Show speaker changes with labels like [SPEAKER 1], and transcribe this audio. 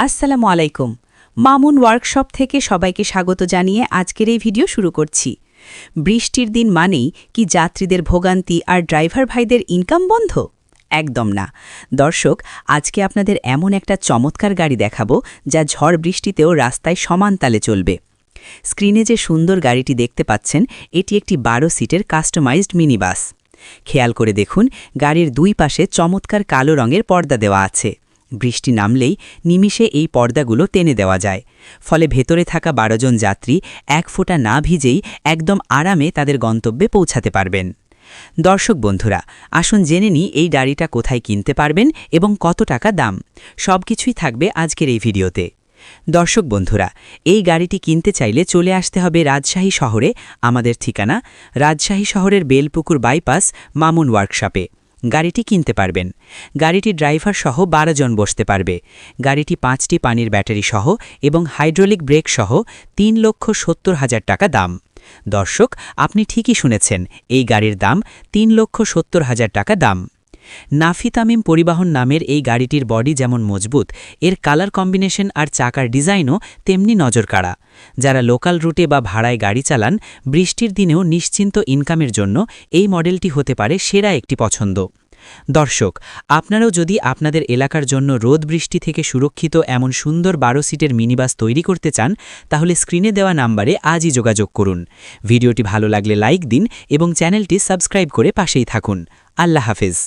[SPEAKER 1] আসসালামু আলাইকুম। মামুন ওয়ার্কশপ থেকে সবাইকে স্বাগত জানিয়ে আজকের এই ভিডিও শুরু করছি। বৃষ্টির দিন মানেই কি যাত্রীদের ভোগান্তি আর ড্রাইভার ভাইদের ইনকাম বন্ধ? একদম না। দর্শক, আজকে আপনাদের এমন একটা চমৎকার গাড়ি দেখাবো যা ঝড় বৃষ্টিতেও রাস্তায় সমান তালে চলবে। স্ক্রিনে যে সুন্দর গাড়িটি দেখতে পাচ্ছেন, এটি একটি 12 সিটের কাস্টমাইজড মিনি বাস। খেয়াল করে দেখুন, গাড়ির দুই পাশে চমৎকার কালো রঙের পর্দা দেওয়া আছে। বৃষ্টি নামলেই নিমিষে এই পর্দাগুলো টেনে দেওয়া যায়, ফলে ভেতরে থাকা 12 জন যাত্রী এক ফোঁটা না ভিজেই একদম আরামে তাদের গন্তব্যে পৌঁছাতে পারবেন। দর্শক বন্ধুরা, আসুন জেনে নিই এই গাড়িটা কোথায় কিনতে পারবেন এবং কত টাকা দাম। সবকিছুই থাকবে আজকের এই ভিডিওতে। দর্শক বন্ধুরা, এই গাড়িটি কিনতে চাইলে চলে আসতে হবে রাজশাহী শহরে। আমাদের ঠিকানা রাজশাহী শহরের বেলপুকুর বাইপাস, মামুন ওয়ার্কশপে। গাড়িটি কিনতে পারবেন। গাড়িটি ড্রাইভার সহ 12 জন বসতে পারবে। গাড়িটি 5টি পানির ব্যাটারি সহ এবং হাইড্রোলিক ব্রেক সহ 3,70,000 টাকা দাম। দর্শক, আপনি ঠিকই শুনেছেন, এই গাড়ির দাম 3,70,000 টাকা দাম। নাফি তামিম পরিবহন নামের এই গাড়িটির বডি যেমন মজবুত, এর কালার কম্বিনেশন আর চাকার ডিজাইনও তেমনি নজরকাড়া। যারা লোকাল রুটে বা ভাড়ায় গাড়ি চালান, বৃষ্টির দিনেও নিশ্চিন্ত ইনকামের জন্য এই মডেলটি হতে পারে সেরা একটি পছন্দ। দর্শক, আপনারাও যদি আপনাদের এলাকার জন্য রোদ বৃষ্টি থেকে সুরক্ষিত এমন সুন্দর 12 সিটের মিনিবাস তৈরি করতে চান, তাহলে স্ক্রিনে দেওয়া নাম্বারে আজই যোগাযোগ করুন। ভিডিওটি ভালো লাগলে লাইক দিন এবং চ্যানেলটি সাবস্ক্রাইব করে পাশেই থাকুন। আল্লাহ হাফেজ।